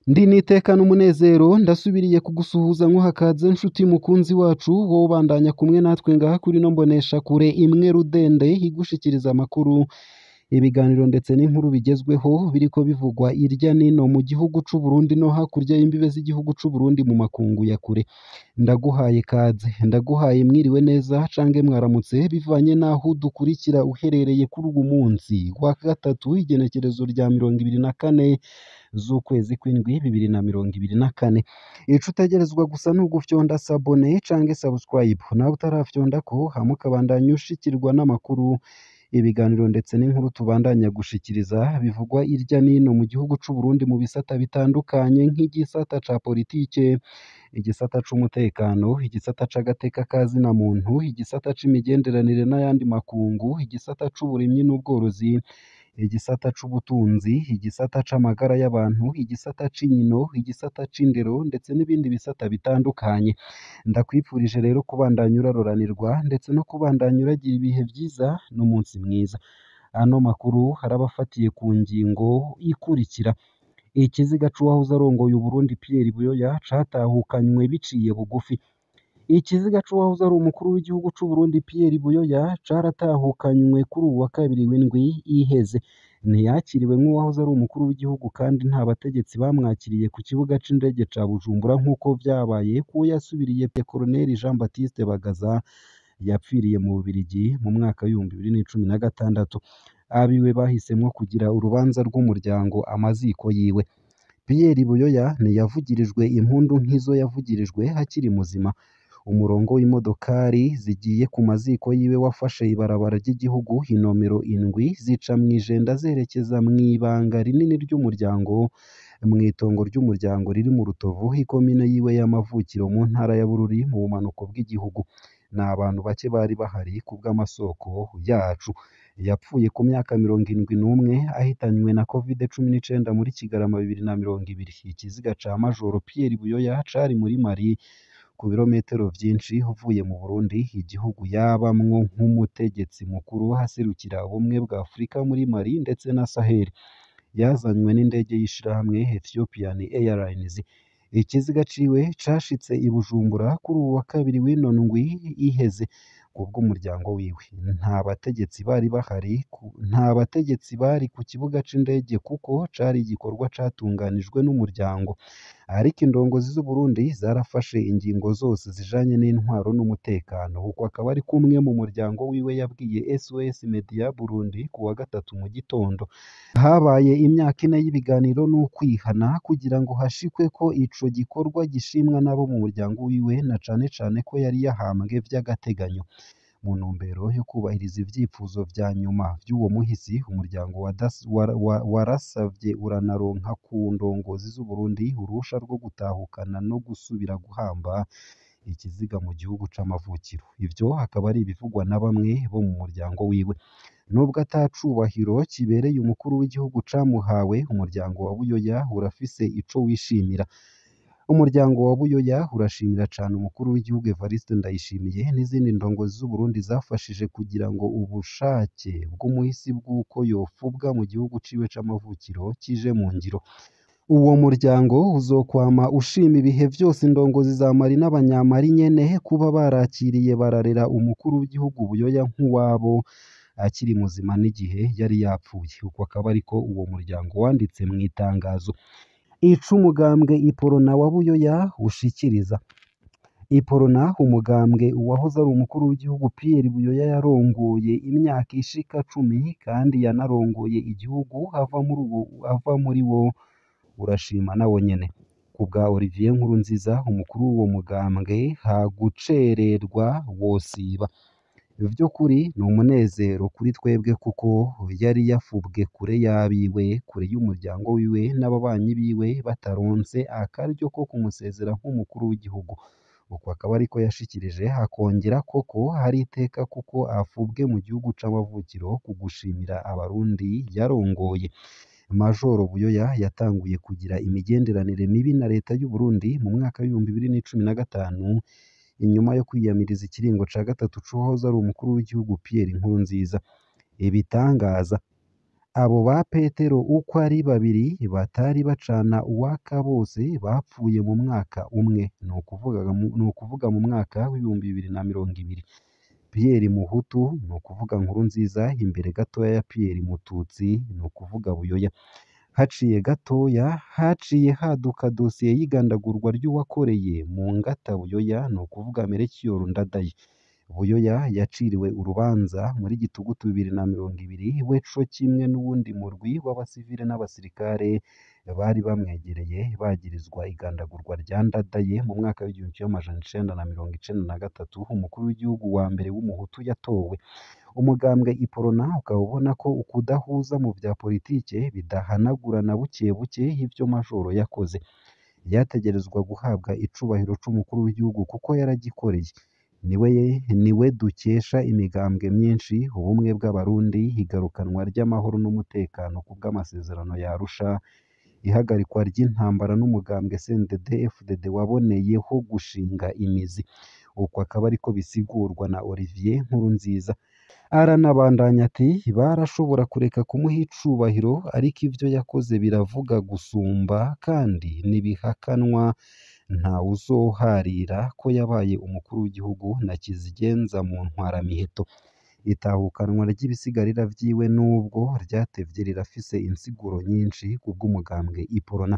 Ndi nitekana umunezero ndasubiriye kugusuhuza nkuhakaze nshuti mukunzi wacu wowe ubandanya kumwe natwe ngaha kuri no mbonesha kure imwe rudende igushikiriza amakuru ibiganiro ndetse n'inkuru bigezweho biriko bivugwa irya nino mu gihugu c'u Burundi no hakurya y'imbibe z'igihugu c'u Burundi mu makungu ya kure ndaguhaye kaze ndaguhaye mwiriwe neza cange mwaramutse bivanye naho dukurikira uherereye kuri uyu munsi wa gatatu igenekerezo rya 24 z'ukwezi kw'indwi 2024 ico utegerezwa gusa n'ugufyonda sabone cange subscribe nawe utarafyondako hamwe ukabandanya ushikirwa n'amakuru ibiganiro ndetse n'inkuru tubandanya gushikiriza bivugwa irya nino mu gihugu c'u Burundi mu bisata bitandukanye nk'igisata ca politike igisata c'umutekano igisata c'agateka kazina muntu igisata c'imigenderanire n'ayandi makungu igisata c'uburimyi n'ubworozi igisata c'ubutunzi igisata c'amagara y'abantu igisata c'inkino igisata c'indero ndetse n'ibindi bisata bitandukanye ndakwipfurije rero kubandanya uraroranirwa ndetse no kubandanya uragira ibihe vyiza n'umunsi mwiza ano makuru harabafatiye ku ngingo ikurikira ikiziga c'uwahoze arongoye Uburundi Pierre Buyoya catahukanywe biciye bugufi ikiziga c'uwahoze ari umukuru w'igihugu c'u Burundi Pierre Buyoya caratahukanywe kuri uwa kabiri w'indwi iheze ntiyakiriwe nk'uwahoze ari umukuru w'igihugu kandi nta bategetsi bamwakiriye ku kibuga c'indege ca Bujumbura nk'uko vyabaye kuwo yasubiriye Colonel Jean Baptiste Bagaza yapfiriye mu Bubiligi mu mwaka w'ibihumbi 2016 abiwe bahisemwo kugira urubanza rw'umuryango amaziko yiwe Pierre Buyoya ntiyavugirijwe impundu nk'izo yavugirijwe hakiri muzima umurongo w'imodokari zigiye ku maziko yiwe wafashe ibarabara ry'igihugu inomero 7 zica mwijenda zerekeza mwibanga rinini ry'umuryango mwitongo ry'umuryango riri mu Rutovu ikomine yiwe y'amavukiro mu ntara ya Bururi mu bumanuko bw'igihugu n'abantu bake bari bahari kubw'amasoko yacu yapfuye ku myaka 71 ahitanywe na COVID-19 muri Kigarama 2020 ikiziga ca Majoro Pierre Buyoya cari muri Mali ku birometero vyinshi uvuye mu Burundi igihugu yabamwo nk'umutegetsi mukuru haserukira ubumwe bwa Afrika muri Mali ndetse na Sahel yazanywe n'indege y'ishirahamwe Ethiopian Airlines ikiziga ciwe cashitse i Bujumbura kuri uwa kabiri w'ino ndwi iheze kubw'umuryango wiwe nta bategetsi bari ku kibuga c'indege kuko cari igikorwa catunganijwe n'umuryango ariko indongozi z'u Burundi zarafashe ingingo zose zijanye n'intwaro n'umutekano kuko akaba ari kumwe mu muryango wiwe yabwiye SOS Media Burundi ku wa gatatu mu gitondo habaye imyaka 4 y'ibiganiro n'ukwihana kugira ngo hashikwe ko ico gikorwa gishimwa nabo mu muryango wiwe na cane ko yari yahambwe vy'agateganyo mu ntumbero yo kubahiriza ivyifuzo vya nyuma vy'uwo muhisi umuryango warasavye uranaronka ku ndongozi z'u Burundi urusha rwo gutahukana no gusubira guhamba ikiziga mu gihugu c'amavukiro ivyo hakaba ari ibivugwa na bamwe bo mu muryango wiwe nubwo atacubahiro kibereye umukuru w'igihugu camuhawe umuryango wa Buyoya urafise ico wishimira umuryango wa Buyoya urashimira cane umukuru w'igihugu Evariste Ndayishimiye n'izindi ndongozi z'u Burundi zafashije kugira ngo ubushake bw'umuhisi bw'uko yofubwa mu gihugu ciwe c'amavukiro kije mu ngiro uwo muryango uzokwama ushima ibihe vyose indongozi za Mali n'abanyamali nyene kuba barakiriye bararera umukuru w'igihugu Buyoya nk'uwabo akiri muzima n'igihe yari yapfuye uko akaba ariko uwo muryango wanditse mu itangazo ico umugambwe Iporona wa Buyoya ushikiriza Iporona umugambwe uwahoze ari umukuru w'igihugu Pierre Buyoya yarongoye imyaka ishika 10 kandi yanarongoye igihugu ava muri wo urashima nawo nyene kubwa Olivier Nkurunziza umukuru w'uwo mugambwe hagucererwa wosiba vy'ukuri ni umunezero kuri twebwe kuko yari yafubwe kure yabiwe kure y'umuryango wiwe n'ababanyi biwe bataronse akaryo ko kumusezera nk'umukuru w'igihugu uko akaba ariko yashikirije hakongera koko hari iteka kuko afubwe mu gihugu c'amavukiro kugushimira abarundi yarongoye Majoro Buyoya yatanguye kugira imigenderanire mibi na leta y'u Burundi mu mwaka wa 2015 inyuma yo kwiyamiriza ikiringo ca gatatu c'uwahoze ari umukuru w'igihugu Pierre Nkurunziza. Ibitangaza abo ba Petero uko ari babiri batari bacana uwaka bose bapfuye mu mwaka umwe, ni ukuvuga mu mwaka w'ibihumbi 2020. Pierre Muhutu ni ukuvuga Nkurunziza, imbere gatoya ya Pierre Mututsi ni ukuvuga Buyoya. Haciye haduka dosiye y'igandagurwa ry'uwakoreye mu ngata Buyoya, ni ukuvuga Melchior Ndadaye. Buyoya yaciriwe urubanza muri Gitugutu 2020, we co kimwe n'uwundi murwi w'abasivile n'abasirikare bari bamwegereye bagirizwa igandagurwa rya Ndadaye mu mwaka w'1993. Umukuru w'igihugu wa mbere w'umuhutu yatowe. Umugambwe Iprona ukaba ubona ko ukudahuza mu vya politike bidahanagura na buke buke ivyo Majoro yakoze. Yategerezwa guhabwa icubahiro c'umukuru w'igihugu kuko yaragikoreye. Niwe dukesha imigambwe myinshi ubumwe bw'abarundi, igarukanwa ry'amahoro n'umutekano ku bw'amasezerano ya Arusha, ihagarikwa ry'intambara n'umugambwe CNDD-FDD waboneyeho gushinga imizi. Uko akaba ariko bisigurwa na Olivier Nkurunziza. Aranabandanya ati barashobora kureka kumuha icubahiro ariko ivyo yakoze biravuga gusumba kandi nibihakanwa, nta uzoharira ko yabaye umukuru w'igihugu na kizigenza mu ntwaramiheto. Itahukanwa ry'ibisigarira vyiwe nubwo ryatevye rirafise insiguro nyinshi kubw'umugambwe Iprona.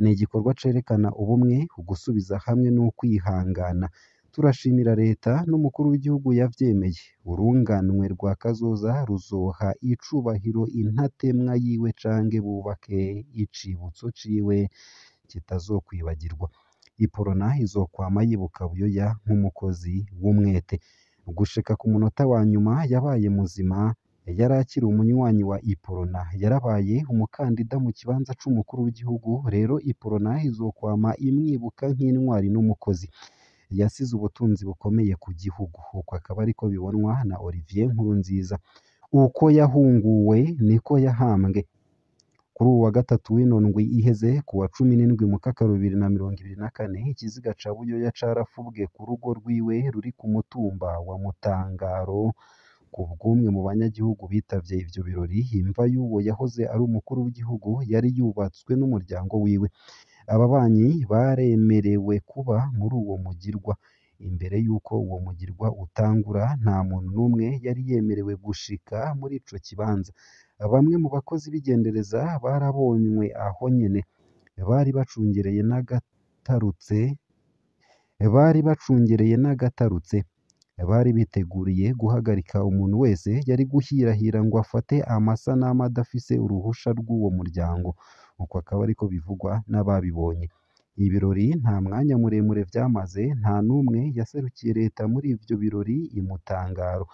Ni igikorwa cerekana ubumwe, ugusubiza hamwe n'ukwihangana. Turashimira leta n'umukuru w'igihugu yavyemeye. Urunganwe rwa kazoza ruzoha icubahiro intatemwa yiwe canke bubake icibutso ciwe kitazokwibagirwa. Iprona izokwama yibuka Buyoya nk'umukozi w'umwete. Gushika ku munota wa nyuma yabaye muzima, yari akiri umunywanyi wa Iprona, yarabaye umukandida mu kibanza c'umukuru w'igihugu. Rero Iprona izokwama imwibuka nk'intwari n'umukozi. Yasize ubutunzi bukomeye ku gihugu. Uko akaba ariko bibonwa na Olivier Nkurunziza. Uko yahunguwe niko yahambwe. Kuri uwa gatatu w'ino ndwi iheze ku wa 17 Mukakaro 2024, ikiziga ca Buyoya carafubwe ku rugo rwiwe ruri ku mutumba wa Mutangaro. Ku bw'umwe mu banyagihugu bitavye ivyo birori, imva y'uwo yahoze ari umukuru w'igihugu yari yubatswe n'umuryango wiwe. Ababanyi baremerewe kuba muri uwo mugirwa. Imbere y'uko uwo mugirwa utangura, nta muntu n'umwe yari yemerewe gushika muri ico kibanza. Bamwe mu bakozi b'igendereza barabonywe aho nyene, bari bacungereye n'agatarutse. Bari biteguriye guhagarika umuntu wese yari guhirahira ngo afate amasanamu adafise uruhusha rw'uwo muryango. Uko akaba ariko bivugwa n'ababibonye. Ibirori nta mwanya muremure vyamaze, nta n'umwe yaserukiye leta muri ivyo birori i Mutangaro.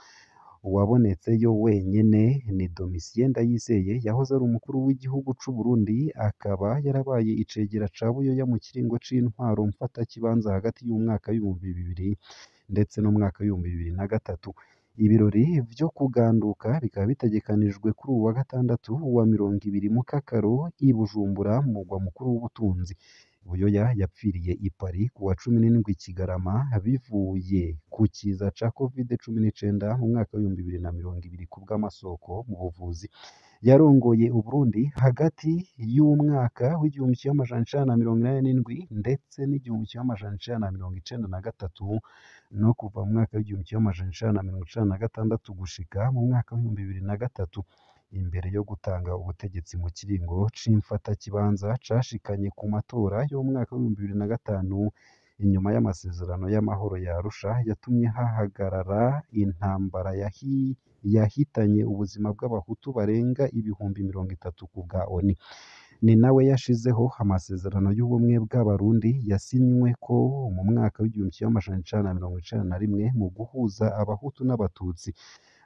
Uwabonetseyo wenyene ni Domitien Ndayizeye, yahoze ari umukuru w'igihugu c'u Burundi, akaba yarabaye icegera ca Buyoya mu kiringo c'intwaro mfatakibanza hagati y'umwaka w'ibihumbi 2000 ndetse n'umwaka w'ibihumbi 2003. Ibirori vyo kuganduka bikaba bitegekanijwe kuri uwa gatandatu wa 20 Mukakaro i Bujumbura, mu mugwa mukuru w'ubutunzi. Buyoya yapfiriye i Paris ku wa 17 Kigarama bivuye ku kiza ca COVID-19 mu mwaka w'ibihumbi 2020 ku bw'amasoko mu buvuzi. Yarongoye Uburundi hagati y'umwaka w'1987 ndetse n'1993 no kuva mu mwaka w'1996 gushika mu mwaka w'2003. Imbere yo gutanga ubutegetsi mu kiringo c'imfatakibanza cashikanye ku matora yo mu mwaka w'2005, inyuma y'amasezerano y'amahoro ya Arusha yatumye hahagarara intambara yahitanye ubuzima bw'abahutu barenga ibihumbi 30 ku bwa ONU. Ni nawe yashizeho amasezerano y'ubumwe bw'abarundi yasinyweko mu mwaka w'1991 mu guhuza abahutu n'abatutsi.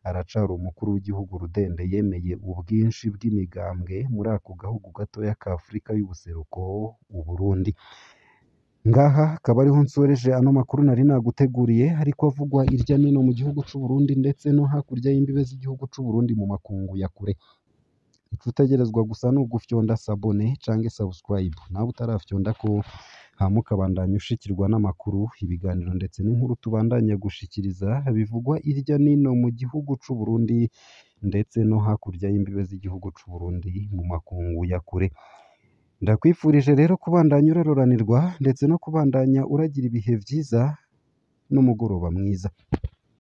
Aracari umukuru w'igihugu rudende yemeye ubwinshi bw'imigambwe muri ako gahugu gatoya ka Afurika y'ubuseruko, Uburundi. Ngaha akaba ariho nsoreje ano makuru nari naguteguriye, ariko avugwa irya nino mu gihugu c'u Burundi ndetse no hakurya y'imbibe z'igihugu c'u Burundi mu makungu ya kure. Ico utegerezwa gusa ni ugufyonda sabone canke subscribe. Nawe utarafyonda ko hama ukabandanya ushikirwa n'amakuru, ibiganiro ndetse n'inkuru tubandanya gushikiriza bivugwa irya nino mu gihugu c'u Burundi ndetse no hakurya y'imbibe z'igihugu c'u Burundi mu makungu ya kure. Ndakwifurije rero kubandanya uraroranirwa ndetse no kubandanya uragira ibihe vyiza n'umugoroba mwiza.